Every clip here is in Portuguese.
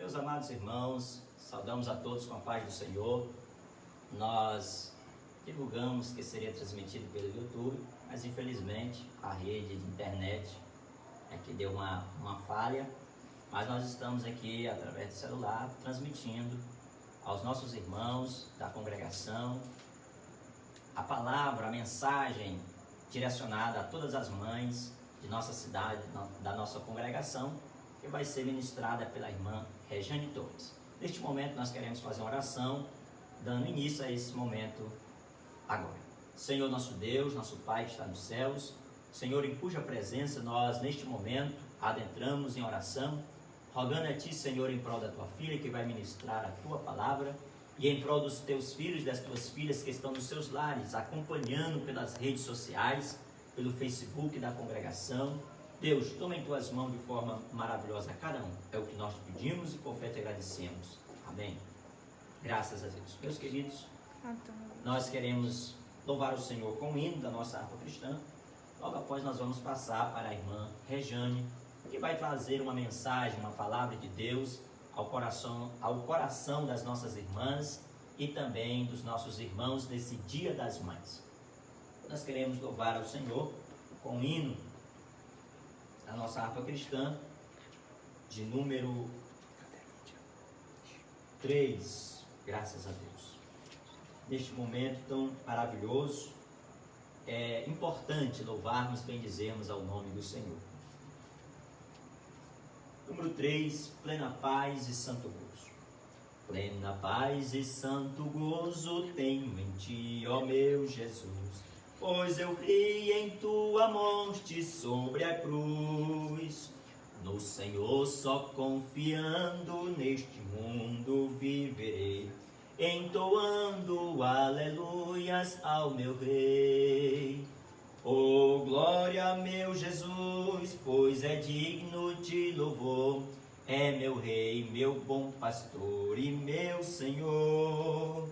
Meus amados irmãos, saudamos a todos com a paz do Senhor. Nós divulgamos que seria transmitido pelo YouTube, mas infelizmente a rede de internet é que deu uma falha. Mas nós estamos aqui através do celular transmitindo aos nossos irmãos da congregação a palavra, a mensagem direcionada a todas as mães de nossa cidade, da nossa congregação, que vai ser ministrada pela irmã Rejane Torres. Neste momento nós queremos fazer uma oração, dando início a esse momento agora. Senhor nosso Deus, nosso Pai que está nos céus, Senhor, em cuja presença nós neste momento adentramos em oração, rogando a Ti, Senhor, em prol da Tua filha que vai ministrar a Tua palavra e em prol dos Teus filhos e das Tuas filhas que estão nos seus lares, acompanhando pelas redes sociais, pelo Facebook da congregação. Deus, toma em Tuas mãos de forma maravilhosa a cada um. É o que nós te pedimos e por fé te agradecemos. Amém. Graças a Deus. Meus queridos, nós queremos louvar o Senhor com o hino da nossa harpa cristã. Logo após nós vamos passar para a irmã Rejane, que vai trazer uma mensagem, uma palavra de Deus ao coração das nossas irmãs e também dos nossos irmãos nesse Dia das Mães. Nós queremos louvar ao Senhor com o hino da nossa harpa cristã, de número 3, graças a Deus. Neste momento tão maravilhoso, é importante louvarmos, bendizermos ao nome do Senhor. Número 3, plena paz e santo gozo. Plena paz e santo gozo tenho em Ti, ó meu Jesus, pois eu criei em Tua morte sobre a cruz. No Senhor só confiando neste mundo viverei, entoando aleluias ao meu Rei. Oh, glória a meu Jesus, pois é digno de louvor. É meu Rei, meu bom pastor e meu Senhor.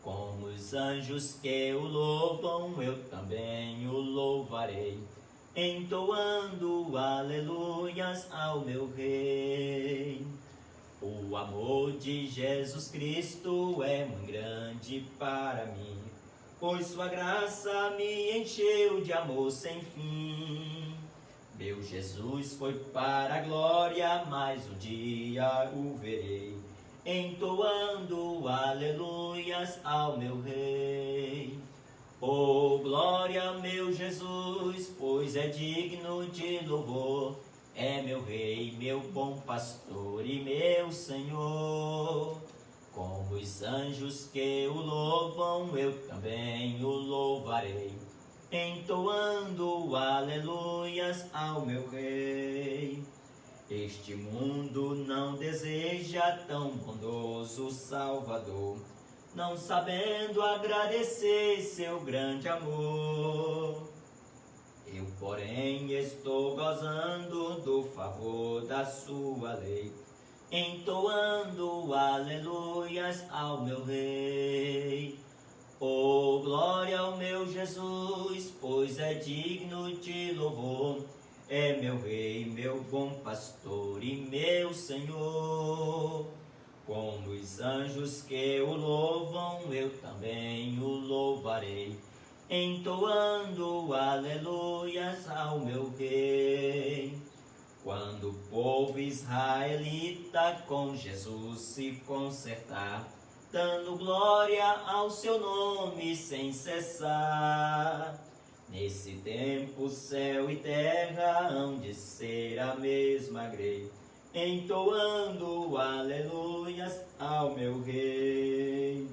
Como os anjos que o louvam, eu também o louvarei, entoando aleluias ao meu Rei. O amor de Jesus Cristo é muito grande para mim, pois Sua graça me encheu de amor sem fim. Meu Jesus foi para a glória, mas um dia o verei, entoando aleluias ao meu Rei. Oh, glória a meu Jesus, pois é digno de louvor. É meu Rei, meu bom pastor e meu Senhor. Como os anjos que o louvam, eu também o louvarei, entoando aleluias ao meu Rei. Este mundo não deseja tão bondoso Salvador, não sabendo agradecer seu grande amor. Eu, porém, estou gozando do favor da Sua lei, entoando aleluias ao meu Rei. Oh, glória ao meu Jesus, pois é digno de louvor. É meu Rei, meu bom pastor e meu Senhor. Como os anjos que o louvam, eu também o louvarei, entoando aleluias ao meu Rei. Quando o povo israelita com Jesus se consertar, dando glória ao seu nome sem cessar, nesse tempo céu e terra hão de ser a mesma grei, entoando aleluias ao meu Rei.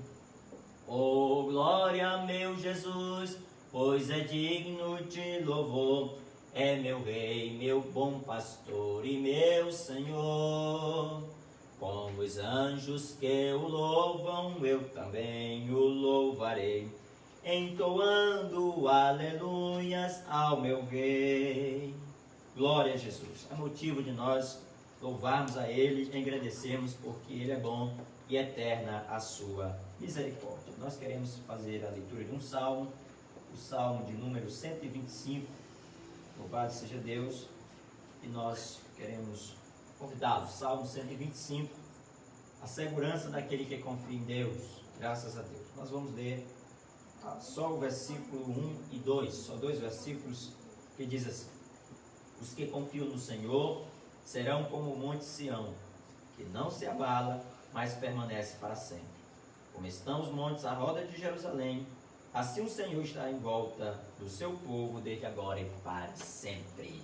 Oh, glória a meu Jesus, pois é digno de louvor. É meu Rei, meu bom pastor e meu Senhor. Como os anjos que o louvam, eu também o louvarei, entoando aleluias ao meu Rei. Glória a Jesus. É motivo de nós louvarmos a Ele e agradecermos porque Ele é bom e eterna a sua misericórdia. Nós queremos fazer a leitura de um salmo, o salmo de número 125. Louvado seja Deus. E nós queremos convidá-los. Salmo 125, a segurança daquele que confia em Deus. Graças a Deus. Nós vamos ler só o versículo 1 e 2, só 2 versículos, que diz assim: os que confiam no Senhor serão como o monte Sião, que não se abala, mas permanece para sempre. Como estão os montes à roda de Jerusalém, assim o Senhor está em volta do seu povo, desde agora e para sempre.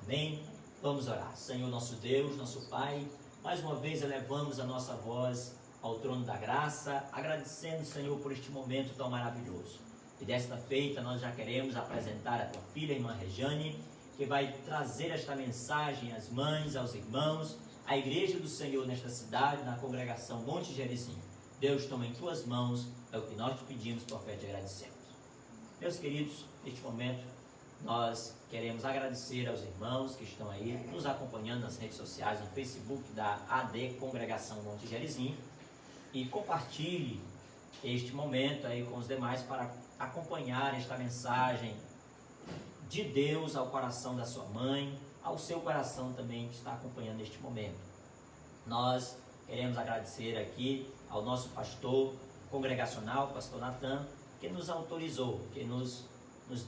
Amém? Vamos orar. Senhor nosso Deus, nosso Pai, mais uma vez elevamos a nossa voz ao trono da graça, agradecendo, Senhor, por este momento tão maravilhoso. E desta feita nós já queremos apresentar a tua filha, a irmã Rejane, que vai trazer esta mensagem às mães, aos irmãos, à igreja do Senhor nesta cidade, na congregação Monte Gerizim. Deus, toma em tuas mãos, é o que nós te pedimos, por fé te agradecemos. Meus queridos, neste momento nós queremos agradecer aos irmãos que estão aí nos acompanhando nas redes sociais, no Facebook da AD Congregação Monte Gerizim, e compartilhe este momento aí com os demais para acompanhar esta mensagem de Deus ao coração da sua mãe, ao seu coração também que está acompanhando este momento. Nós queremos agradecer aqui ao nosso pastor congregacional, pastor Natan, que nos autorizou, que nos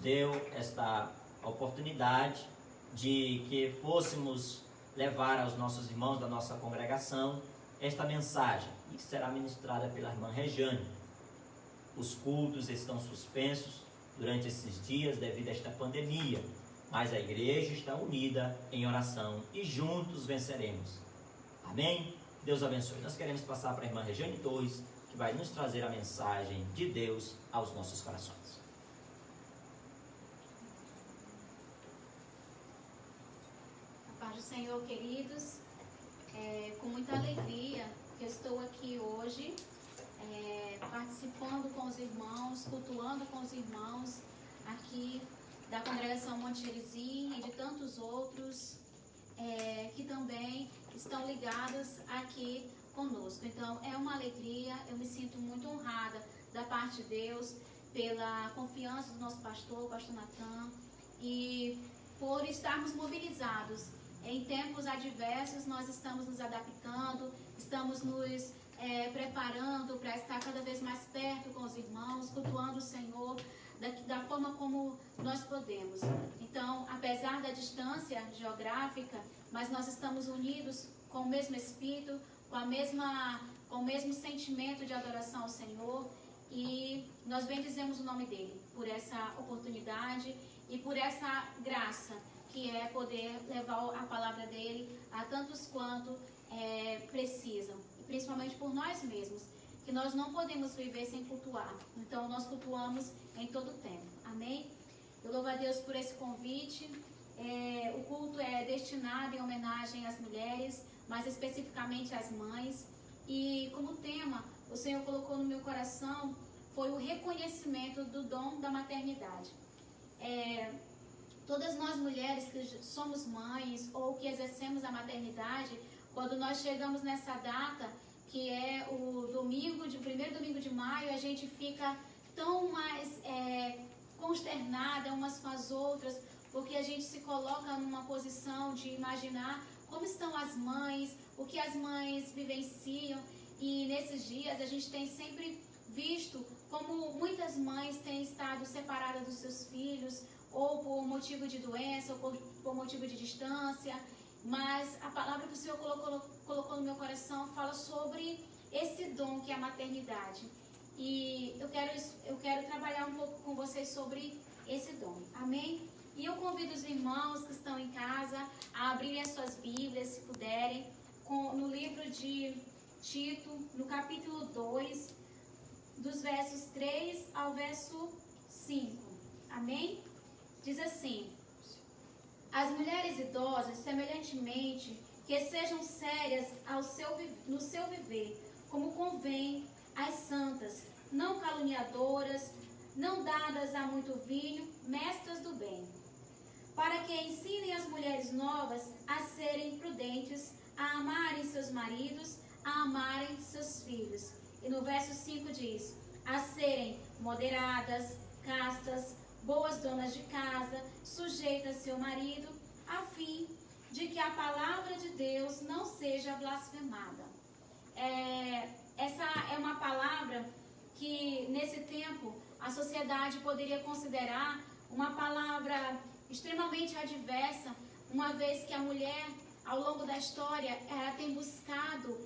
deu esta oportunidade de que fôssemos levar aos nossos irmãos da nossa congregação esta mensagem, que será ministrada pela irmã Rejane. Os cultos estão suspensos durante esses dias devido a esta pandemia, mas a igreja está unida em oração e juntos venceremos. Amém? Deus abençoe. Nós queremos passar para a irmã Rejane Torres, que vai nos trazer a mensagem de Deus aos nossos corações. A paz do Senhor, queridos. Com muita alegria que eu estou aqui hoje, participando com os irmãos, cultuando com os irmãos aqui da congregação Monte Gerizim e de tantos outros que também estão ligados aqui conosco. Então é uma alegria, eu me sinto muito honrada da parte de Deus pela confiança do nosso pastor, o pastor Natan, e por estarmos mobilizados. Em tempos adversos, nós estamos nos adaptando, estamos nos preparando para estar cada vez mais perto com os irmãos, cultuando o Senhor da forma como nós podemos. Então, apesar da distância geográfica, mas nós estamos unidos com o mesmo Espírito, com o mesmo sentimento de adoração ao Senhor, e nós bendizemos o nome dele por essa oportunidade e por essa graça que é poder levar a palavra dele a tantos quanto precisam, e principalmente por nós mesmos, que nós não podemos viver sem cultuar. Então nós cultuamos em todo o tempo. Amém? Eu louvo a Deus por esse convite. O culto é destinado em homenagem às mulheres, mais especificamente às mães, e como tema o Senhor colocou no meu coração foi o reconhecimento do dom da maternidade. Todas nós mulheres que somos mães ou que exercemos a maternidade, quando nós chegamos nessa data, que é o primeiro domingo de maio, a gente fica tão mais consternada umas com as outras, porque a gente se coloca numa posição de imaginar como estão as mães, o que as mães vivenciam, e nesses dias a gente tem sempre visto como muitas mães têm estado separadas dos seus filhos, ou por motivo de doença, ou por motivo de distância, mas a palavra que o Senhor colocou no meu coração fala sobre esse dom que é a maternidade. E eu quero trabalhar um pouco com vocês sobre esse dom. Amém? E eu convido os irmãos que estão em casa a abrirem as suas Bíblias, se puderem, no livro de Tito, no capítulo 2, dos versos 3 ao verso 5. Amém? Diz assim: as mulheres idosas, semelhantemente, que sejam sérias no seu viver, como convém às santas, não caluniadoras, não dadas a muito vinho, mestras do bem, para que ensinem as mulheres novas a serem prudentes, a amarem seus maridos, a amarem seus filhos. E no verso 5 diz: a serem moderadas, castas, boas donas de casa, sujeitas a seu marido, a fim de que a palavra de Deus não seja blasfemada. essa é uma palavra que nesse tempo a sociedade poderia considerar uma palavra extremamente adversa, uma vez que a mulher, ao longo da história, ela tem buscado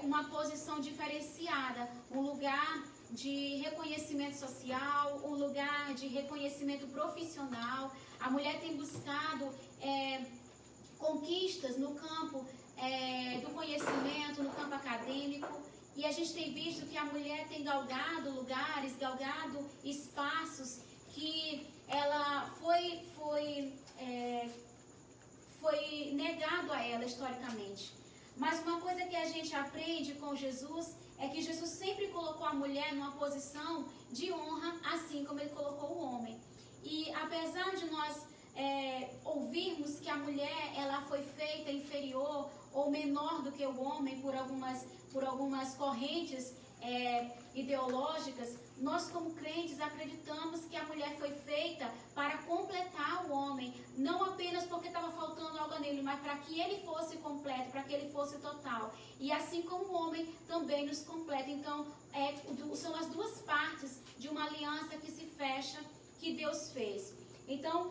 uma posição diferenciada, um lugar de reconhecimento social, um lugar de reconhecimento profissional. A mulher tem buscado conquistas no campo do conhecimento, no campo acadêmico, e a gente tem visto que a mulher tem galgado lugares, galgado espaços que ela foi negado a ela historicamente. Mas uma coisa que a gente aprende com Jesus é que Jesus sempre colocou a mulher numa posição de honra, assim como ele colocou o homem. E apesar de nós ouvirmos que a mulher ela foi feita inferior ou menor do que o homem por algumas correntes ideológicas, nós como crentes acreditamos que a mulher foi feita para completar o homem, não apenas porque estava faltando algo nele, mas para que ele fosse completo, para que ele fosse total. E assim como o homem também nos completa. Então, são as duas partes de uma aliança que se fecha, que Deus fez. Então,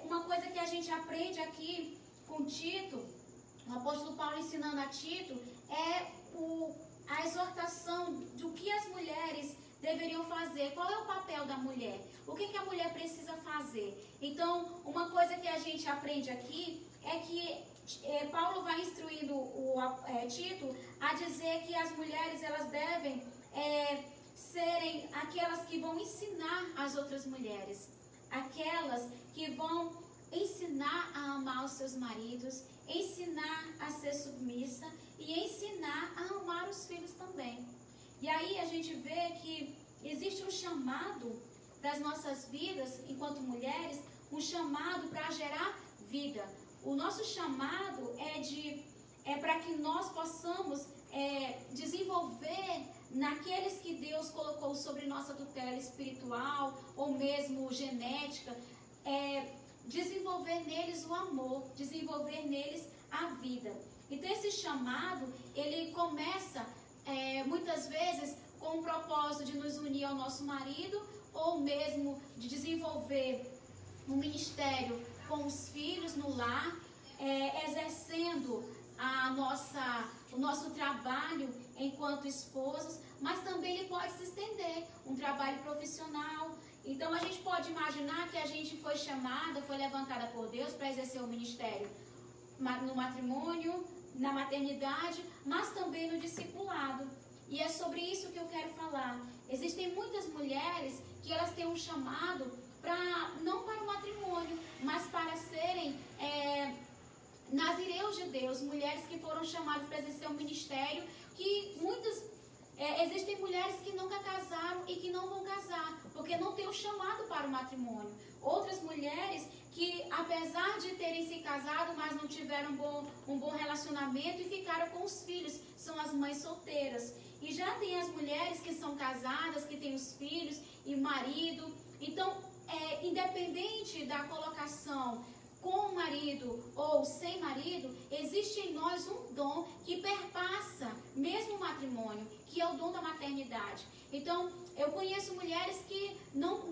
uma coisa que a gente aprende aqui com Tito, o apóstolo Paulo ensinando a Tito, é a exortação do que as mulheres deveriam fazer. Qual é o papel da mulher? O que a mulher precisa fazer? Então, uma coisa que a gente aprende aqui é que Paulo vai instruindo Tito a dizer que as mulheres elas devem serem aquelas que vão ensinar as outras mulheres, aquelas que vão ensinar a amar os seus maridos, ensinar a ser submissa e ensinar a amar os filhos também. E aí a gente vê que existe um chamado das nossas vidas enquanto mulheres, um chamado para gerar vida. O nosso chamado é para que nós possamos desenvolver naqueles que Deus colocou sobre nossa tutela espiritual ou mesmo genética, desenvolver neles o amor, desenvolver neles a vida. Então esse chamado, ele começa muitas vezes com o propósito de nos unir ao nosso marido, ou mesmo de desenvolver um ministério com os filhos no lar, exercendo o nosso trabalho enquanto esposos, mas também ele pode se estender, um trabalho profissional. Então a gente pode imaginar que a gente foi chamada, foi levantada por Deus para exercer o ministério no matrimônio, na maternidade, mas também no discipulado. E é sobre isso que eu quero falar. Existem muitas mulheres que elas têm um chamado não para o matrimônio, mas para serem nazireus de Deus, mulheres que foram chamadas para exercer um ministério, que existem mulheres que nunca casaram e que não vão casar, porque não têm o chamado para o matrimônio. Outras mulheres que, apesar de terem se casado, mas não tiveram um bom relacionamento e ficaram com os filhos, são as mães solteiras. E já tem as mulheres que são casadas, que têm os filhos e o marido. Então, independente da colocação com o marido ou sem marido, existe em nós um dom que perpassa mesmo o matrimônio, que é o dom da maternidade. Então, eu conheço mulheres que não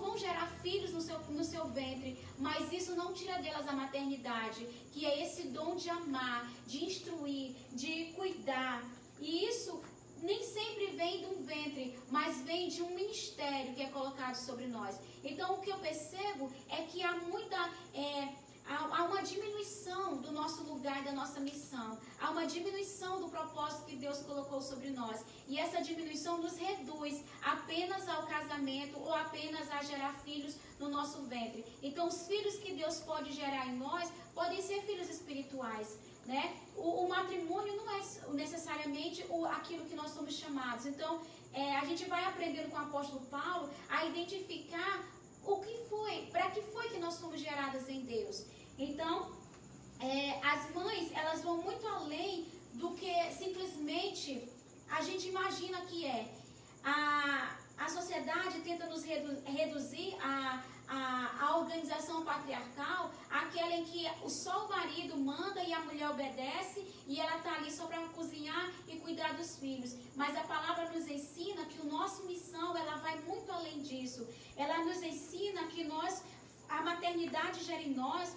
vão gerar filhos no seu ventre, mas isso não tira delas a maternidade, que é esse dom de amar, de instruir, de cuidar. E isso nem sempre vem de um ventre, mas vem de um ministério que é colocado sobre nós. Então, o que eu percebo é que há uma diminuição do nosso lugar, da nossa missão. Há uma diminuição do propósito que Deus colocou sobre nós. E essa diminuição nos reduz apenas ao casamento ou apenas a gerar filhos no nosso ventre. Então, os filhos que Deus pode gerar em nós podem ser filhos espirituais, né? O matrimônio não é necessariamente aquilo que nós somos chamados. Então, a gente vai aprendendo com o apóstolo Paulo a identificar para que foi que nós fomos geradas em Deus. Então, as mães, elas vão muito além do que simplesmente a gente imagina que é. A sociedade tenta nos reduzir a organização patriarcal àquela em que só o marido manda e a mulher obedece e ela está ali só para cozinhar e cuidar dos filhos. Mas a palavra nos ensina que a nossa missão, ela vai muito além disso. Ela nos ensina que a maternidade gera em nós,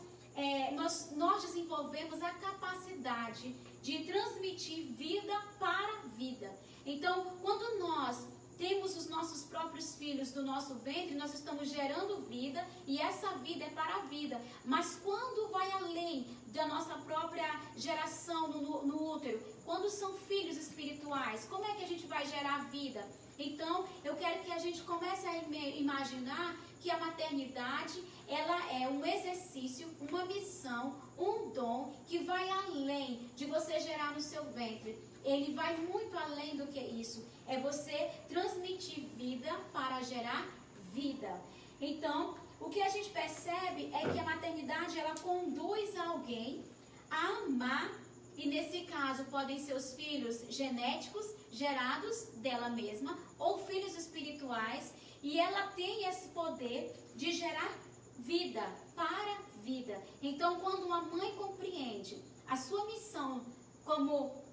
nós desenvolvemos a capacidade de transmitir vida para vida. Então, quando nós temos os nossos próprios filhos do nosso ventre, nós estamos gerando vida e essa vida é para a vida. Mas quando vai além da nossa própria geração no útero, quando são filhos espirituais, como é que a gente vai gerar vida? Então, eu quero que a gente comece a imaginar que a maternidade, ela é um exercício, uma missão, um dom que vai além de você gerar no seu ventre. Ele vai muito além do que isso. É você transmitir vida para gerar vida. Então, o que a gente percebe é que a maternidade, ela conduz alguém a amar, e nesse caso podem ser os filhos genéticos, gerados dela mesma, ou filhos espirituais, e ela tem esse poder de gerar vida para vida. Então, quando uma mãe compreende a sua missão como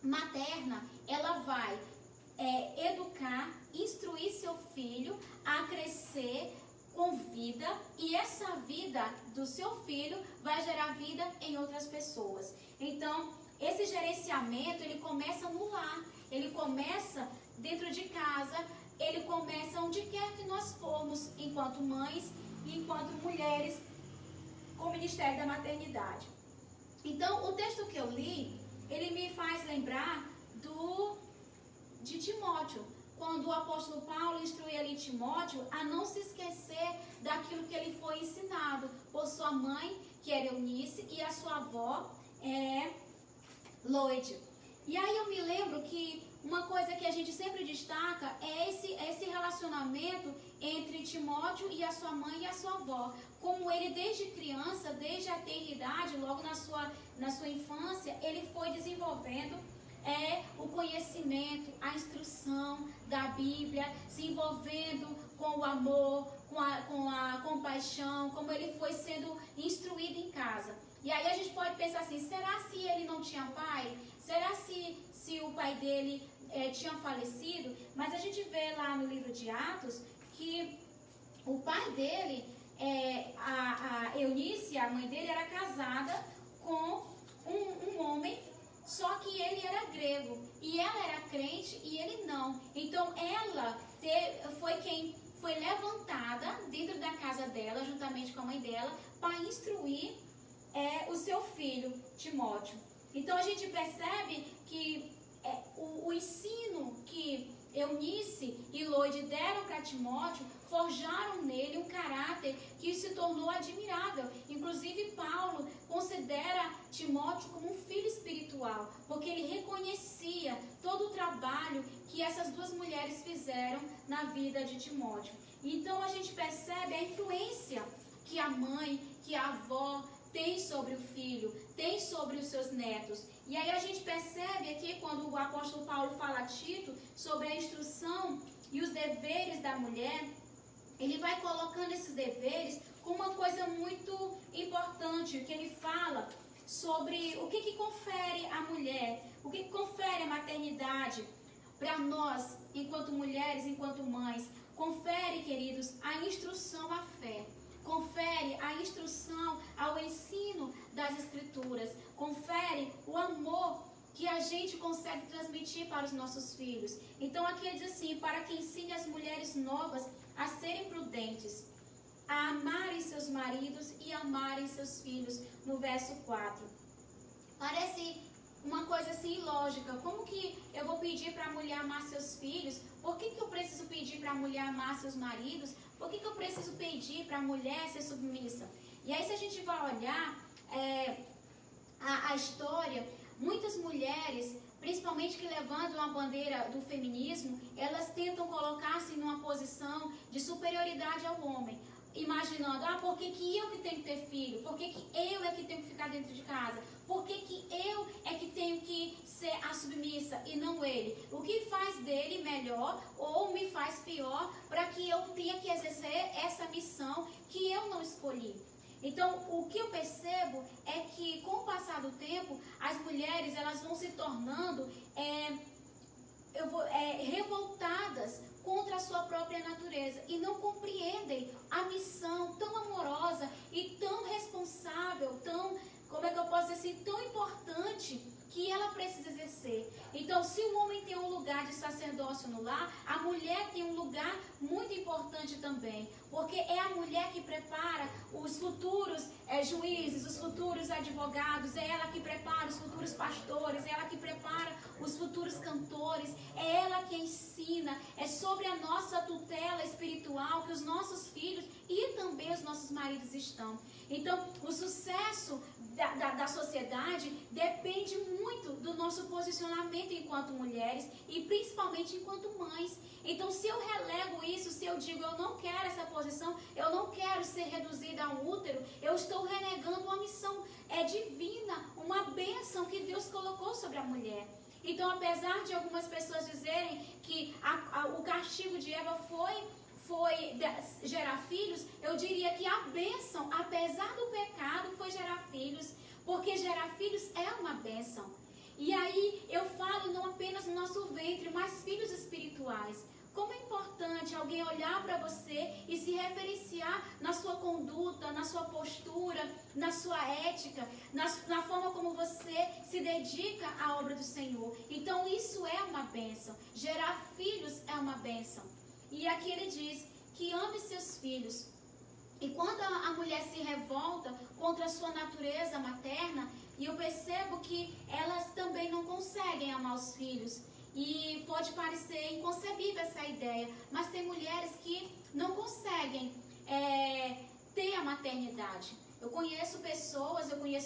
materna, ela vai educar, instruir seu filho a crescer com vida, e essa vida do seu filho vai gerar vida em outras pessoas. Então, esse gerenciamento, ele começa no lar, ele começa dentro de casa, ele começa onde quer que nós formos, enquanto mães e enquanto mulheres, com o Ministério da Maternidade. Então, o texto que eu li, ele me faz lembrar de Timóteo, quando o apóstolo Paulo instrui ali Timóteo a não se esquecer daquilo que ele foi ensinado por sua mãe, que era Eunice, e a sua avó, Loide. E aí eu me lembro que uma coisa que a gente sempre destaca é esse relacionamento entre Timóteo e a sua mãe e a sua avó. Como ele desde criança, desde a eternidade, logo na sua infância, ele foi desenvolvendo o conhecimento, a instrução da Bíblia, se envolvendo com o amor, com a compaixão, como ele foi sendo instruído em casa. E aí a gente pode pensar assim, será se ele não tinha pai? Será se o pai dele tinha falecido? Mas a gente vê lá no livro de Atos que o pai dele, a Eunice, a mãe dele, era casada com um homem, só que ele era grego e ela era crente e ele não. Então ela foi quem foi levantada dentro da casa dela, juntamente com a mãe dela, para instruir o seu filho, Timóteo. Então a gente percebe que o ensino que Eunice e Loide deram para Timóteo forjaram nele um caráter que se tornou admirável. Inclusive Paulo considera Timóteo como um filho espiritual, porque ele reconhecia todo o trabalho que essas duas mulheres fizeram na vida de Timóteo. Então a gente percebe a influência que a mãe, que a avó tem sobre o filho, tem sobre os seus netos. E aí a gente percebe aqui, quando o apóstolo Paulo fala a Tito sobre a instrução e os deveres da mulher, ele vai colocando esses deveres com uma coisa muito importante, que ele fala sobre o que confere a mulher, o que confere a maternidade para nós, enquanto mulheres, enquanto mães. Confere, queridos, a instrução à fé. Confere a instrução ao ensino das Escrituras. Confere o amor que a gente consegue transmitir para os nossos filhos. Então aqui ele diz assim, para que ensine as mulheres novas a serem prudentes, a amarem seus maridos e amarem seus filhos, no verso 4. Parece uma coisa assim ilógica. Como que eu vou pedir para a mulher amar seus filhos? Por que eu preciso pedir para a mulher amar seus maridos? Por que eu preciso pedir para a mulher ser submissa? E aí, se a gente vai olhar a história, muitas mulheres, principalmente que levantam a bandeira do feminismo, elas tentam colocar-se numa posição de superioridade ao homem, imaginando, por que eu que tenho que ter filho? Por que eu é que tenho que ficar dentro de casa? Por que eu é que tenho que ser a submissa e não ele? O que faz dele melhor ou me faz pior para que eu tenha que exercer essa missão que eu não escolhi? Então, o que eu percebo passar do tempo, as mulheres elas vão se tornando revoltadas contra a sua própria natureza e não compreendem a missão tão amorosa e tão responsável, tão, como é que eu posso dizer assim, tão importante que ela precisa exercer. Então, se o homem tem um lugar de sacerdócio no lar, a mulher tem um lugar muito importante também, porque é a mulher que prepara os futuros juízes, os futuros advogados, é ela que prepara os futuros pastores, é ela que prepara os futuros cantores, é ela que ensina, é sobre a nossa tutela espiritual que os nossos filhos e também os nossos maridos estão. Então, o sucesso da sociedade depende muito do nosso posicionamento enquanto mulheres e principalmente enquanto mães. Então, se eu relego isso, se eu digo eu não quero essa posição, eu não quero ser reduzida a um útero, eu estou renegando uma missão divina, uma bênção que Deus colocou sobre a mulher. Então, apesar de algumas pessoas dizerem que o castigo de Eva foi gerar filhos, eu diria que a bênção, apesar do pecado, foi gerar filhos, porque gerar filhos é uma bênção. E aí eu falo não apenas no nosso ventre, mas filhos espirituais. Como é importante alguém olhar para você e se referenciar na sua conduta, na sua postura, na sua ética, na forma como você se dedica à obra do Senhor. Então isso é uma bênção. Gerar filhos é uma bênção. E aqui ele diz que ame seus filhos. E quando a mulher se revolta contra a sua natureza materna, e eu percebo que elas também não conseguem amar os filhos. E pode parecer inconcebível essa ideia, mas tem mulheres que não conseguem ter a maternidade. Eu conheço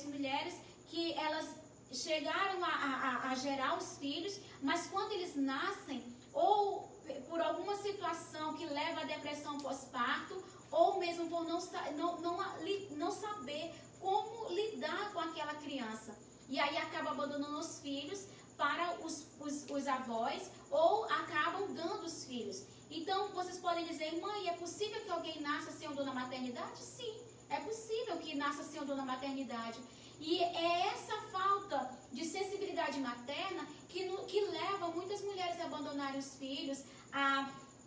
mulheres que elas chegaram a gerar os filhos, mas quando eles nascem, ou por alguma situação que leva à depressão pós-parto, ou mesmo por não saber como lidar com aquela criança. E aí acaba abandonando os filhos para os avós, ou acabam dando os filhos. Então, vocês podem dizer, mãe, é possível que alguém nasça sem o dom da maternidade? Sim, é possível que nasça sem o dom da maternidade. E é essa falta de sensibilidade materna que leva muitas mulheres a abandonarem os filhos,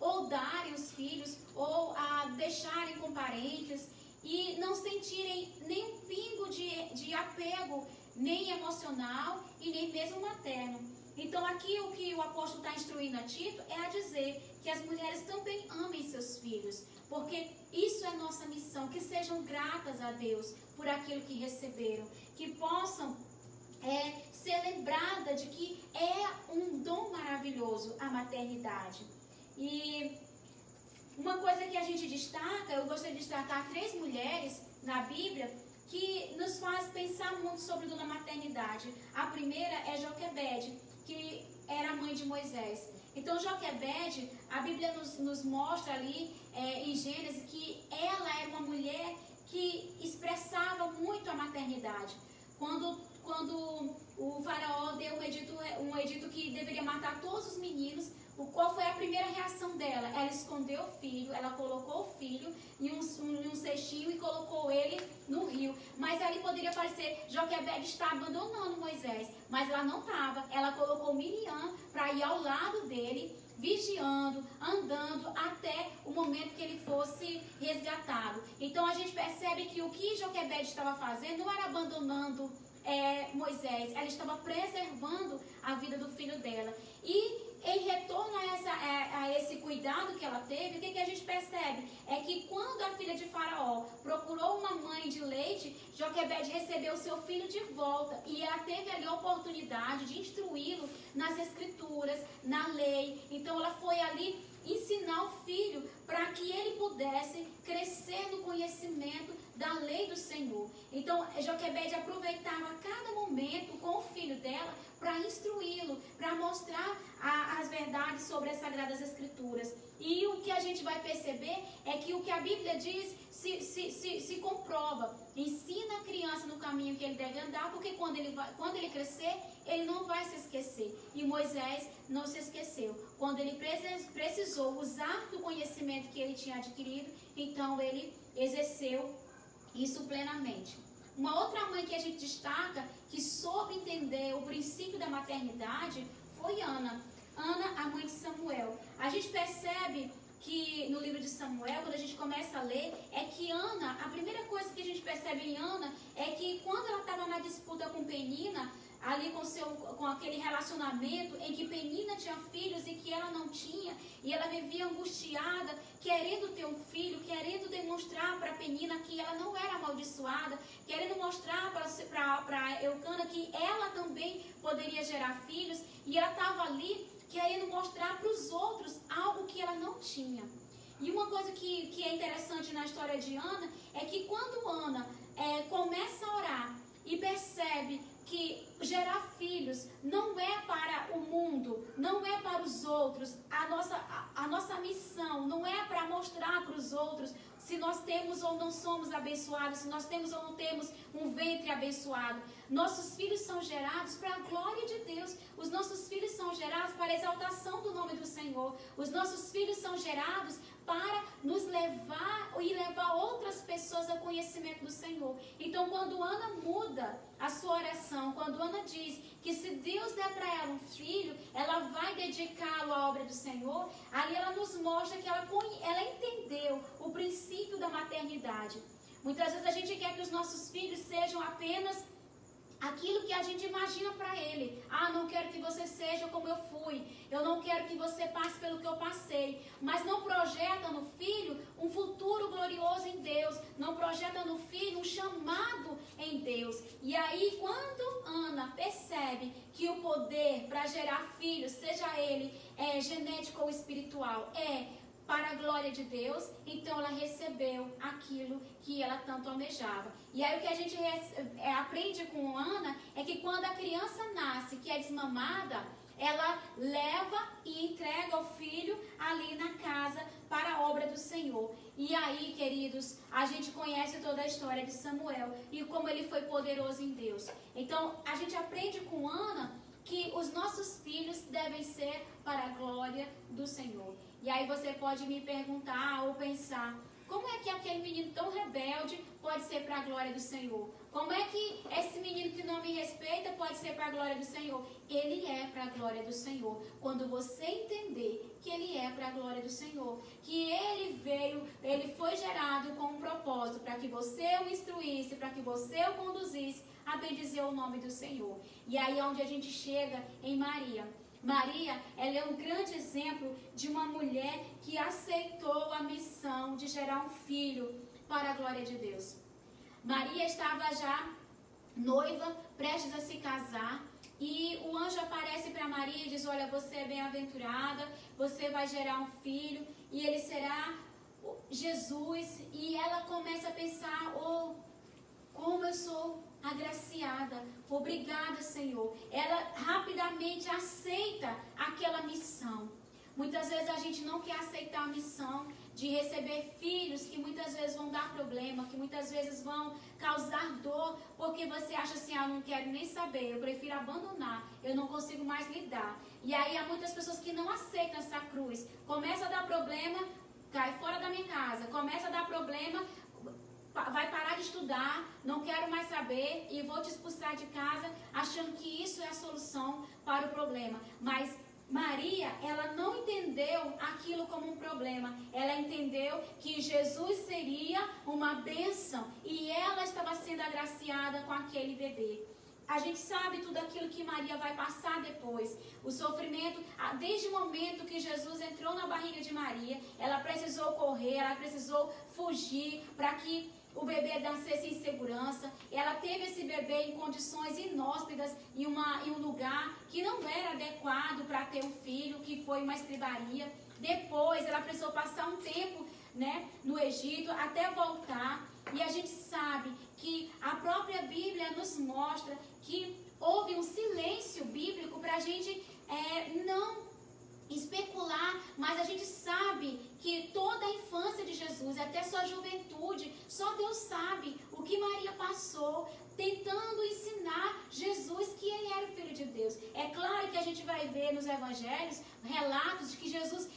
ou darem os filhos, ou a deixarem com parentes, e não sentirem nem um pingo de apego, nem emocional e nem mesmo materno. Então aqui o que o apóstolo está instruindo a Tito é a dizer que as mulheres também amem seus filhos, porque isso é nossa missão, que sejam gratas a Deus por aquilo que receberam, que possam ser lembradas de que é um dom maravilhoso a maternidade. E uma coisa que a gente destaca, eu gostaria de destacar 3 mulheres na Bíblia que nos faz pensar muito sobre o dom da maternidade. A primeira é Joquebede, que era a mãe de Moisés. Então Joquebede, a Bíblia nos mostra ali em Gênesis que ela era uma mulher que expressava muito a maternidade. Quando o faraó deu um edito que deveria matar todos os meninos, qual foi a primeira reação dela? Ela escondeu o filho, ela colocou o filho em um cestinho e colocou ele no rio. Mas ali poderia parecer, Joquebede está abandonando Moisés, mas ela não estava. Ela colocou Miriam para ir ao lado dele, vigiando, andando, até o momento que ele fosse resgatado. Então a gente percebe que o que Joquebede estava fazendo não era abandonando Moisés, ela estava preservando a vida do filho dela. E em retorno a esse cuidado que ela teve, o que a gente percebe? É que quando a filha de Faraó procurou uma mãe de leite, Joquebede recebeu seu filho de volta. E ela teve ali a oportunidade de instruí-lo nas escrituras, na lei. Então ela foi ali ensinar o filho para que ele pudesse crescer no conhecimento da lei do Senhor. Então Joquebede aproveitava cada momento com o filho dela para instruí-lo, para mostrar as verdades sobre as Sagradas Escrituras. E o que a gente vai perceber é que o que a Bíblia diz se comprova. Ensina a criança no caminho que ele deve andar, porque quando ele crescer, ele não vai se esquecer. E Moisés não se esqueceu. Quando ele precisou usar do conhecimento que ele tinha adquirido, então ele exerceu isso plenamente. Uma outra mãe que a gente destaca, que soube entender o princípio da maternidade, foi Ana. Ana, a mãe de Samuel. A gente percebe que no livro de Samuel, quando a gente começa a ler, é que Ana, a primeira coisa que a gente percebe em Ana é que quando ela estava na disputa com Penina, ali com aquele relacionamento em que Penina tinha filhos e que ela não tinha, e ela vivia angustiada, querendo ter um filho, querendo demonstrar para Penina que ela não era amaldiçoada, querendo mostrar para Eucana que ela também poderia gerar filhos, e ela estava ali querendo mostrar para os outros algo que ela não tinha. E uma coisa que é interessante na história de Ana é que quando Ana começa a orar e percebe que gerar filhos não é para o mundo, não é para os outros, a nossa missão não é para mostrar para os outros se nós temos ou não somos abençoados, se nós temos ou não temos um ventre abençoado. Nossos filhos são gerados para a glória de Deus. Os nossos filhos são gerados para a exaltação do nome do Senhor. Os nossos filhos são gerados para nos levar e levar outras pessoas ao conhecimento do Senhor. Então, quando Ana muda a sua oração, quando Ana diz que se Deus der para ela um filho, ela vai dedicá-lo à obra do Senhor, ali ela nos mostra que ela entendeu o princípio da maternidade. Muitas vezes a gente quer que os nossos filhos sejam apenas aquilo que a gente imagina para ele. Não quero que você seja como eu fui. Eu não quero que você passe pelo que eu passei. Mas não projeta no filho um futuro glorioso em Deus. Não projeta no filho um chamado em Deus. E aí, quando Ana percebe que o poder para gerar filhos, seja ele genético ou espiritual, para a glória de Deus, então ela recebeu aquilo que ela tanto almejava. E aí o que a gente aprende com Ana é que quando a criança nasce, que é desmamada, ela leva e entrega o filho ali na casa para a obra do Senhor. E aí, queridos, a gente conhece toda a história de Samuel e como ele foi poderoso em Deus. Então, a gente aprende com Ana que os nossos filhos devem ser para a glória do Senhor. E aí você pode me perguntar ou pensar, como é que aquele menino tão rebelde pode ser para a glória do Senhor? Como é que esse menino que não me respeita pode ser para a glória do Senhor? Ele é para a glória do Senhor. Quando você entender que ele é para a glória do Senhor, que ele foi gerado com um propósito para que você o instruísse, para que você o conduzisse a bendizer o nome do Senhor. E aí é onde a gente chega em Maria. Maria, ela é um grande exemplo de uma mulher que aceitou a missão de gerar um filho para a glória de Deus. Maria estava já noiva, prestes a se casar, e o anjo aparece para Maria e diz, olha, você é bem-aventurada, você vai gerar um filho, e ele será Jesus. E ela começa a pensar, como eu sou agraciada, obrigada, Senhor. Ela rapidamente aceita aquela missão. Muitas vezes a gente não quer aceitar a missão de receber filhos que muitas vezes vão dar problema, que muitas vezes vão causar dor, porque você acha assim, não quero nem saber, eu prefiro abandonar, eu não consigo mais lidar. E aí há muitas pessoas que não aceitam essa cruz. Começa a dar problema, cai fora da minha casa. Começa a dar problema, vai parar de estudar, não quero mais saber e vou te expulsar de casa, achando que isso é a solução para o problema. Mas Maria, ela não entendeu aquilo como um problema. Ela entendeu que Jesus seria uma bênção e ela estava sendo agraciada com aquele bebê. A gente sabe tudo aquilo que Maria vai passar depois. O sofrimento, desde o momento que Jesus entrou na barriga de Maria, ela precisou correr, ela precisou fugir para que o bebê nascesse em segurança. Ela teve esse bebê em condições inóspitas, em um lugar que não era adequado para ter um filho, que foi uma estribaria. Depois ela precisou passar um tempo, no Egito até voltar. E a gente sabe que a própria Bíblia nos mostra que houve um silêncio bíblico para a gente não especular, mas a gente sabe que toda a infância de Jesus, até sua juventude, só Deus sabe o que Maria passou, tentando ensinar Jesus que ele era o Filho de Deus. É claro que a gente vai ver nos evangelhos relatos de que Jesus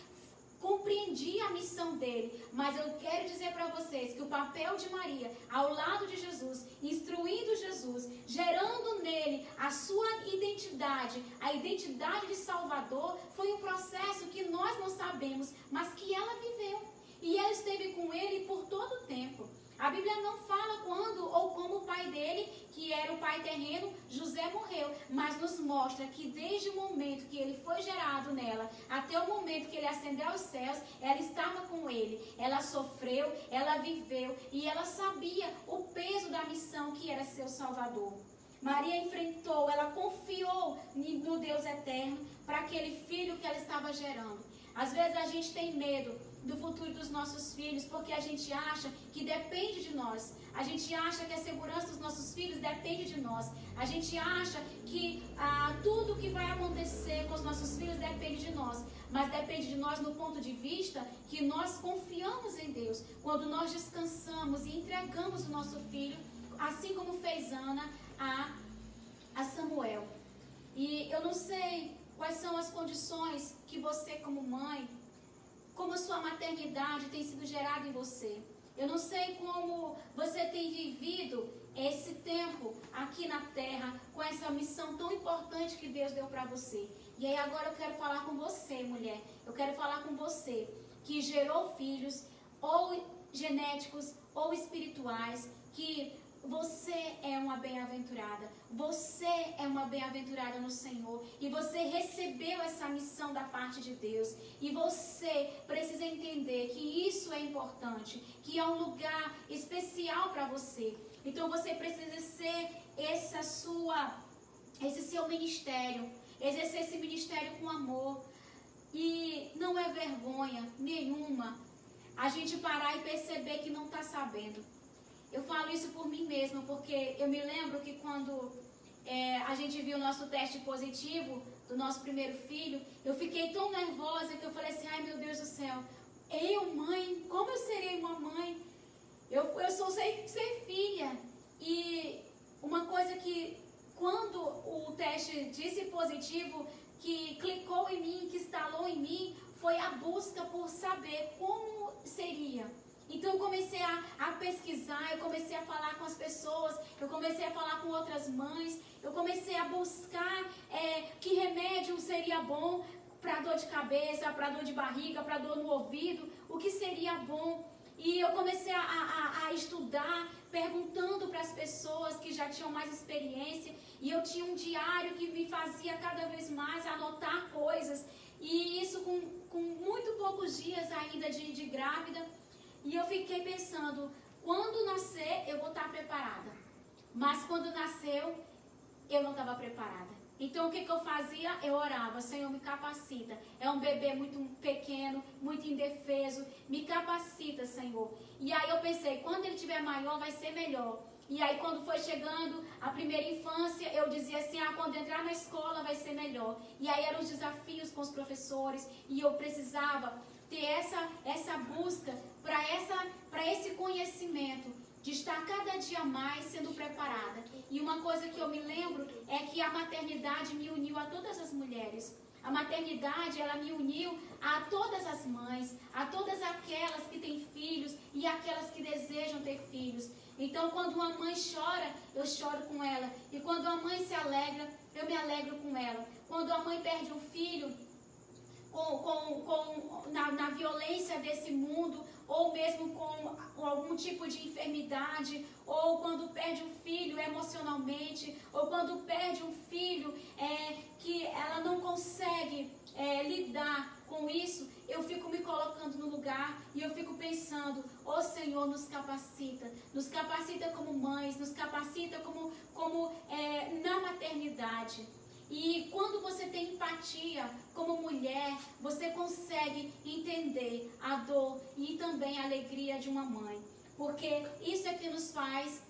compreendia a missão dele, mas eu quero dizer para vocês que o papel de Maria, ao lado de Jesus, instruindo Jesus, gerando nele a sua identidade, a identidade de Salvador, foi um processo que nós não sabemos, mas que ela viveu. E ela esteve com ele por todo o tempo. A Bíblia não fala quando ou como o pai dele, que era o pai terreno, José, morreu, mas nos mostra que desde o momento que ele foi gerado nela, até o momento que ele ascendeu aos céus, ela estava com ele. Ela sofreu, ela viveu e ela sabia o peso da missão que era ser o Salvador. Maria enfrentou, ela confiou no Deus eterno para aquele filho que ela estava gerando. Às vezes a gente tem medo do futuro dos nossos filhos, porque a gente acha que depende de nós. A gente acha que a segurança dos nossos filhos depende de nós. A gente acha que tudo que vai acontecer com os nossos filhos depende de nós. Mas depende de nós no ponto de vista que nós confiamos em Deus. Quando nós descansamos e entregamos o nosso filho, assim como fez Ana a Samuel. E eu não sei quais são as condições que você, como mãe, como a sua maternidade tem sido gerada em você. Eu não sei como você tem vivido esse tempo aqui na terra com essa missão tão importante que Deus deu para você. E aí agora eu quero falar com você, mulher. Eu quero falar com você que gerou filhos, ou genéticos, ou espirituais, que você é uma bem-aventurada. Você é uma bem-aventurada no Senhor. E você recebeu essa missão da parte de Deus. E você precisa entender que isso é importante. Que é um lugar especial para você. Então você precisa ser esse seu ministério. Exercer esse ministério com amor. E não é vergonha nenhuma a gente parar e perceber que não está sabendo. Eu falo isso por mim mesma, porque eu me lembro que quando a gente viu o nosso teste positivo do nosso primeiro filho, eu fiquei tão nervosa que eu falei assim, ai meu Deus do céu, eu mãe, como eu serei uma mãe? Eu sou sem filha. E uma coisa que quando o teste disse positivo, que clicou em mim, que instalou em mim, foi a busca por saber como seria. Então eu comecei a pesquisar, eu comecei a falar com as pessoas, eu comecei a falar com outras mães, eu comecei a buscar que remédio seria bom para dor de cabeça, para dor de barriga, para dor no ouvido, o que seria bom. E eu comecei a estudar, perguntando para as pessoas que já tinham mais experiência, e eu tinha um diário que me fazia cada vez mais anotar coisas, e isso com muito poucos dias ainda de grávida. E eu fiquei pensando, quando nascer eu vou estar preparada. Mas quando nasceu, eu não estava preparada. Então o que eu fazia? Eu orava, Senhor, me capacita. É um bebê muito pequeno, muito indefeso, me capacita, Senhor. E aí eu pensei, quando ele tiver maior vai ser melhor. E aí quando foi chegando a primeira infância, eu dizia assim, quando entrar na escola vai ser melhor. E aí eram os desafios com os professores, e eu precisava ter essa busca para esse conhecimento, de estar cada dia mais sendo preparada. E uma coisa que eu me lembro é que a maternidade me uniu a todas as mulheres. A maternidade, ela me uniu a todas as mães, a todas aquelas que têm filhos e aquelas que desejam ter filhos. Então, quando uma mãe chora, eu choro com ela. E quando a mãe se alegra, eu me alegro com ela. Quando a mãe perde um filho, na violência desse mundo, ou mesmo com algum tipo de enfermidade, ou quando perde um filho emocionalmente, ou quando perde um filho que ela não consegue lidar com isso, eu fico me colocando no lugar e eu fico pensando, Senhor, nos capacita como mães, nos capacita como na maternidade. E quando você tem empatia como mulher, você consegue entender a dor e também a alegria de uma mãe. Porque isso é que nos faz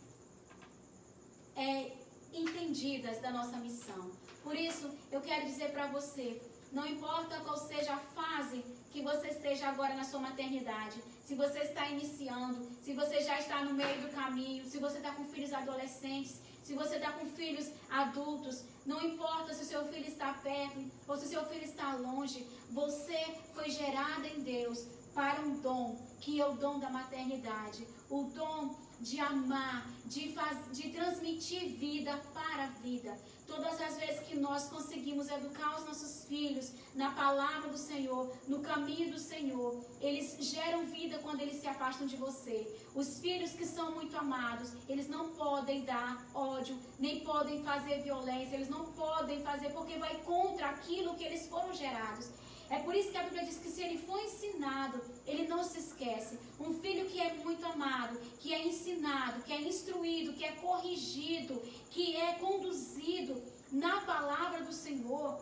entendidas da nossa missão. Por isso, eu quero dizer para você, não importa qual seja a fase que você esteja agora na sua maternidade, se você está iniciando, se você já está no meio do caminho, se você está com filhos adolescentes, se você está está com filhos adultos, não importa se o seu filho está perto ou se o seu filho está longe, você foi gerada em Deus para um dom, que é o dom da maternidade, o dom de amar, de transmitir vida para a vida. Todas as vezes que nós conseguimos educar os nossos filhos na palavra do Senhor, no caminho do Senhor, eles geram vida quando eles se afastam de você. Os filhos que são muito amados, eles não podem dar ódio, nem podem fazer violência, eles não podem fazer porque vai contra aquilo que eles foram gerados. É por isso que a Bíblia diz que se ele for ensinado, ele não se esquece. Um filho que é muito amado, que é ensinado, que é instruído, que é corrigido, que é conduzido na palavra do Senhor,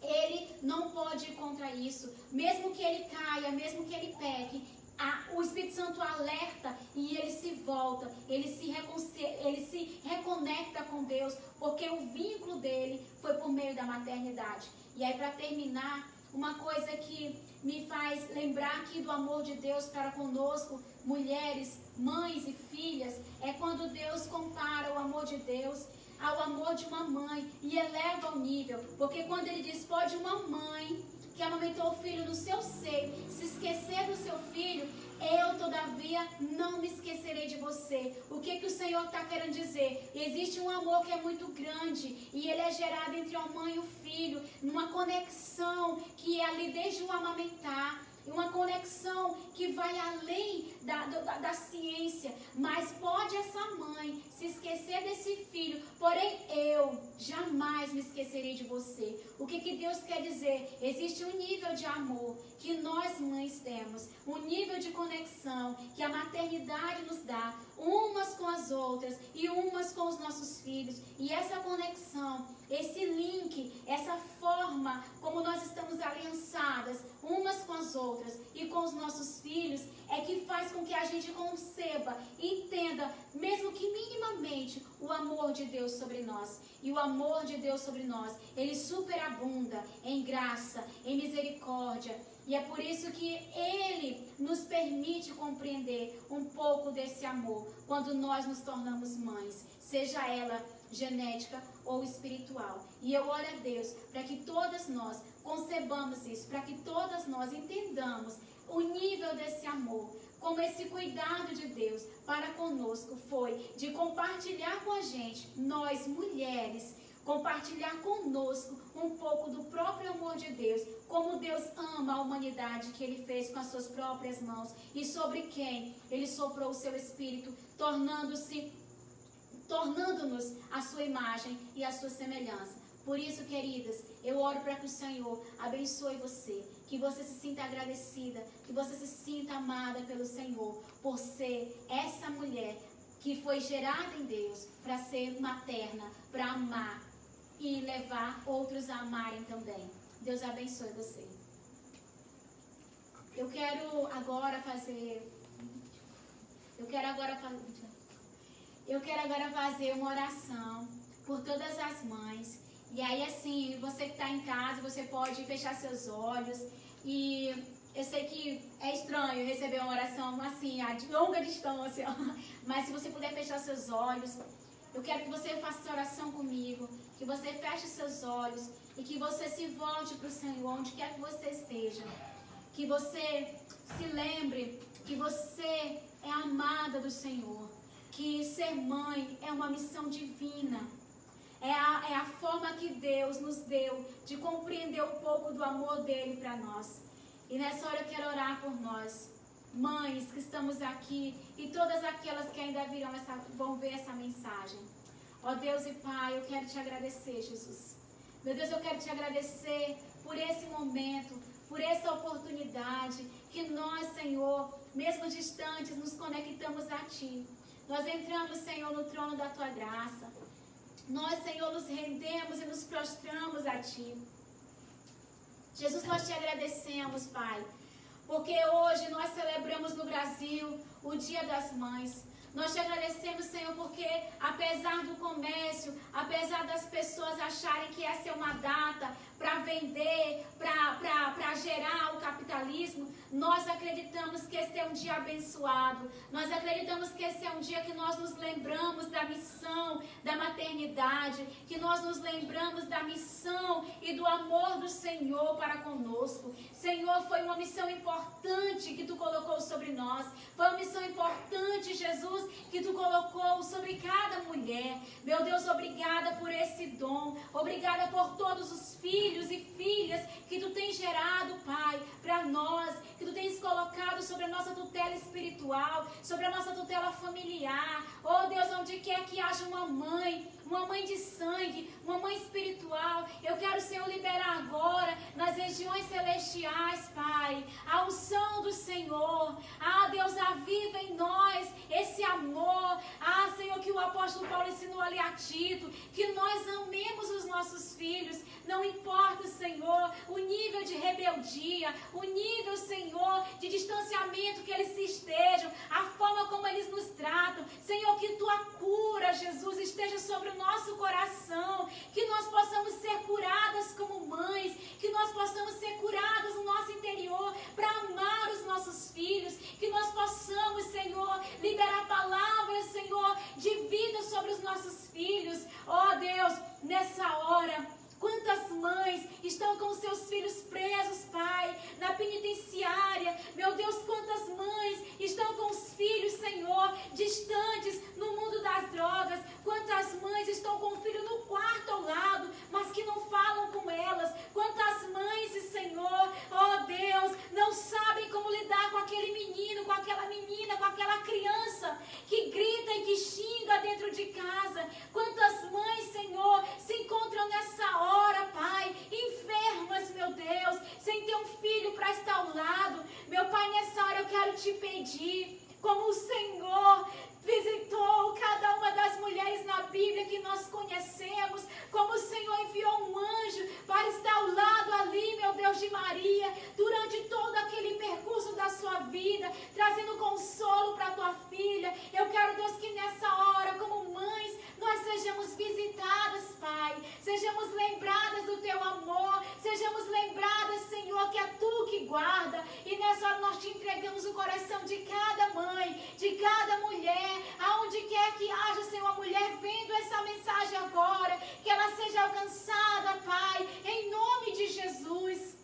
ele não pode ir contra isso. Mesmo que ele caia, mesmo que ele peque, o Espírito Santo alerta e ele se volta, ele se reconecta com Deus, porque o vínculo dele foi por meio da maternidade. E aí, para terminar, uma coisa que me faz lembrar aqui do amor de Deus para conosco, mulheres, mães e filhas, é quando Deus compara o amor de Deus ao amor de uma mãe e eleva o nível. Porque quando ele diz, pode uma mãe que amamentou o filho no seu seio se esquecer do seu filho, eu, todavia, não me esquecerei de você. O que o Senhor está querendo dizer? Existe um amor que é muito grande e ele é gerado entre a mãe e o filho, numa conexão que é ali desde o amamentar, uma conexão que vai além da ciência. Mas pode essa mãe se esquecer desse filho, porém eu jamais me esquecerei de você. O que Deus quer dizer? Existe um nível de amor que nós mães temos, um nível de conexão que a maternidade nos dá, umas com as outras e umas com os nossos filhos. E essa conexão, esse link, essa forma como nós estamos aliançadas umas com as outras e com os nossos filhos, é que faz com que a gente conceba, entenda, mesmo que minimamente, o amor de Deus sobre nós. E o amor de Deus sobre nós, ele superabunda em graça, em misericórdia. E é por isso que ele nos permite compreender um pouco desse amor quando nós nos tornamos mães, seja ela genética ou espiritual. E eu oro a Deus para que todas nós concebamos isso, para que todas nós entendamos o nível desse amor, como esse cuidado de Deus para conosco foi de compartilhar com a gente, nós mulheres, compartilhar conosco um pouco do próprio amor de Deus, como Deus ama a humanidade que Ele fez com as suas próprias mãos e sobre quem Ele soprou o seu Espírito, tornando-nos a sua imagem e a sua semelhança. Por isso, queridas, eu oro para que o Senhor abençoe você, que você se sinta agradecida, que você se sinta amada pelo Senhor, por ser essa mulher que foi gerada em Deus para ser materna, para amar e levar outros a amarem também. Deus abençoe você. Eu quero agora fazer uma oração por todas as mães. E aí, assim, você que está em casa, você pode fechar seus olhos. E eu sei que é estranho receber uma oração assim, a longa distância. Mas se você puder fechar seus olhos, eu quero que você faça essa oração comigo. Que você feche seus olhos e que você se volte para o Senhor, onde quer que você esteja. Que você se lembre que você é amada do Senhor. Que ser mãe é uma missão divina. É a forma que Deus nos deu de compreender um pouco do amor dele para nós. E nessa hora eu quero orar por nós, mães que estamos aqui e todas aquelas que ainda vão ver essa mensagem. Ó Deus e Pai, eu quero te agradecer, Jesus. Meu Deus, eu quero te agradecer por esse momento, por essa oportunidade que nós, Senhor, mesmo distantes, nos conectamos a Ti. Nós entramos, Senhor, no trono da Tua graça. Nós, Senhor, nos rendemos e nos prostramos a Ti. Jesus, nós te agradecemos, Pai, porque hoje nós celebramos no Brasil o Dia das Mães. Nós te agradecemos, Senhor, porque apesar do comércio, apesar das pessoas acharem que essa é uma data para vender, para gerar o capitalismo, nós acreditamos que esse é um dia abençoado. Nós acreditamos que esse é um dia que nós nos lembramos da missão da maternidade, que nós nos lembramos da missão e do amor do Senhor para conosco. Senhor, foi uma missão importante que Tu colocou sobre nós. Foi uma missão importante, Jesus, que Tu colocou sobre cada mulher. Meu Deus, obrigada por esse dom. Obrigada por todos os filhos e filhas que Tu tens gerado, Pai, para nós, que Tu tens colocado sobre a nossa tutela espiritual, sobre a nossa tutela familiar. Oh Deus, onde quer que haja uma mãe de sangue, uma mãe espiritual, eu quero, Senhor, liberar agora nas regiões celestiais, Pai, a unção do Senhor. Deus, aviva em nós esse amor. Senhor, que o apóstolo Paulo ensinou ali a Tito, que nós amemos os nossos filhos, não importa, Senhor, o nível de rebeldia, o nível, Senhor, de distanciamento que eles estejam, a forma como eles nos tratam. Senhor, que Tua cura, Jesus, esteja sobre o nosso coração, que nós possamos ser curadas como mães, que nós possamos ser curadas no nosso interior para amar os nossos filhos, que nós possamos, Senhor, liberar palavras, Senhor, de vida sobre os nossos filhos. Oh Deus, nessa hora, quantas mães estão com seus filhos presos, Pai, na penitenciária. Meu Deus, quantas mães estão com os filhos, Senhor, distantes no mundo das drogas. Quantas mães estão com o filho no quarto ao lado, mas que não falam com elas. Quantas mães, Senhor, oh Deus, não sabem como lidar com aquele menino, com aquela menina, com aquela criança que grita e que xinga dentro de casa. Quantas mães, Senhor, se encontram nessa hora, Pai, enfermas, meu Deus, sem ter um filho para estar ao lado. Meu Pai, nessa hora eu quero te pedir, como o Senhor visitou cada uma das mulheres na Bíblia que nós conhecemos, como o Senhor enviou um anjo para estar ao lado ali, meu Deus, de Maria, durante todo aquele percurso da sua vida, trazendo consolo para a tua filha. Eu quero, Deus, que nessa hora, como mães, nós sejamos visitadas, Pai, sejamos lembradas do Teu amor, sejamos lembradas, Senhor, que é Tu que guarda, e nessa hora nós te entregamos o coração de cada mãe, de cada mulher, aonde quer que haja, Senhor, a mulher vendo essa mensagem agora, que ela seja alcançada, Pai, em nome de Jesus.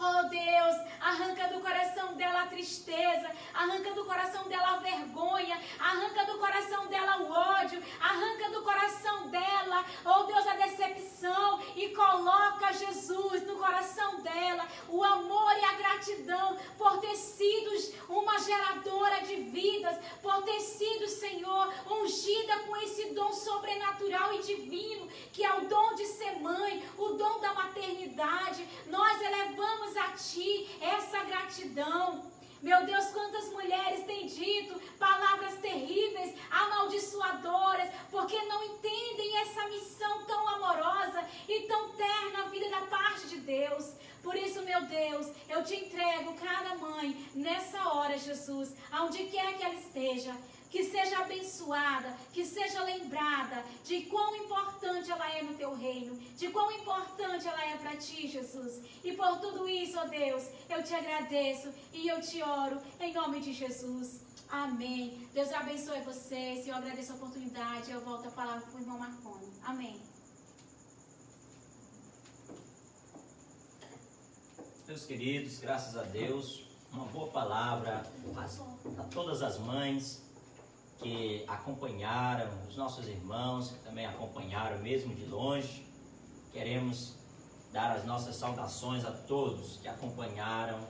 Oh Deus, arranca do coração dela a tristeza, arranca do coração dela a vergonha, arranca do coração dela o ódio, arranca do coração dela, oh Deus, a decepção, e coloca, Jesus, no coração dela o amor e a gratidão por ter sido uma geradora de vidas, por ter sido, Senhor, ungida com esse dom sobrenatural e divino, que é o dom de ser mãe, o dom da maternidade. Nós elevamos a Ti essa gratidão. Meu Deus, quantas mulheres têm dito palavras terríveis, amaldiçoadoras, porque não entendem essa missão tão amorosa e tão terna vida da parte de Deus. Por isso, meu Deus, eu te entrego cada mãe nessa hora, Jesus, aonde quer que ela esteja, que seja abençoada, que seja lembrada de quão importante ela é no Teu reino, de quão importante ela é para Ti, Jesus. E por tudo isso, ó Deus, eu te agradeço e eu te oro em nome de Jesus. Amém. Deus abençoe vocês. Eu agradeço a oportunidade. Eu volto a palavra para o irmão Marconi. Amém. Meus queridos, graças a Deus, uma boa palavra a todas as mães que acompanharam, os nossos irmãos que também acompanharam mesmo de longe. Queremos dar as nossas saudações a todos que acompanharam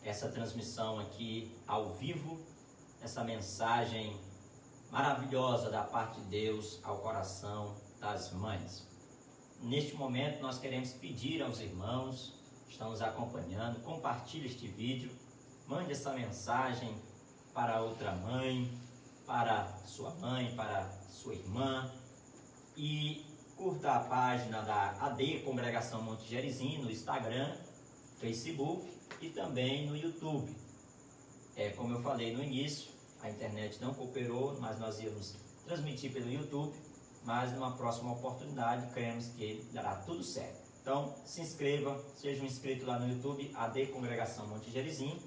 essa transmissão aqui ao vivo, essa mensagem maravilhosa da parte de Deus ao coração das mães. Neste momento nós queremos pedir aos irmãos que estão nos acompanhando, compartilhe este vídeo, mande essa mensagem para outra mãe, para sua mãe, para sua irmã, e curta a página da AD Congregação Monte Gerizim no Instagram, Facebook e também no YouTube. Como eu falei no início, a internet não cooperou, mas nós íamos transmitir pelo YouTube, mas numa próxima oportunidade, cremos que dará tudo certo. Então, se inscreva, seja um inscrito lá no YouTube, AD Congregação Monte Gerizim,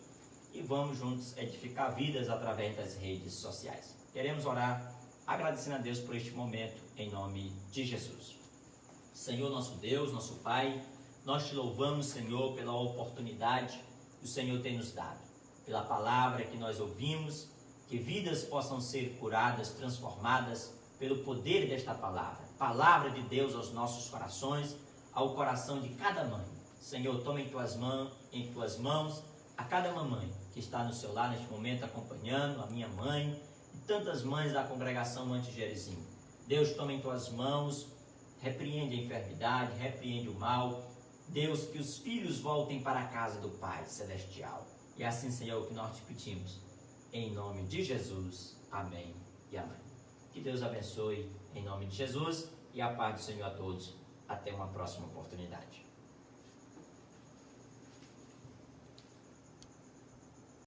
e vamos juntos edificar vidas através das redes sociais. Queremos orar, agradecendo a Deus por este momento, em nome de Jesus. Senhor, nosso Deus, nosso Pai, nós te louvamos, Senhor, pela oportunidade que o Senhor tem nos dado, pela palavra que nós ouvimos, que vidas possam ser curadas, transformadas pelo poder desta palavra. Palavra de Deus aos nossos corações, ao coração de cada mãe. Senhor, toma em tuas mãos a cada mamãe que está no seu lar neste momento acompanhando, a minha mãe e tantas mães da congregação Monte Gerizim. Deus, toma em tuas mãos, repreende a enfermidade, repreende o mal. Deus, que os filhos voltem para a casa do Pai Celestial. E assim, Senhor, que nós te pedimos, em nome de Jesus. Amém e amém. Que Deus abençoe, em nome de Jesus, e a paz do Senhor a todos. Até uma próxima oportunidade.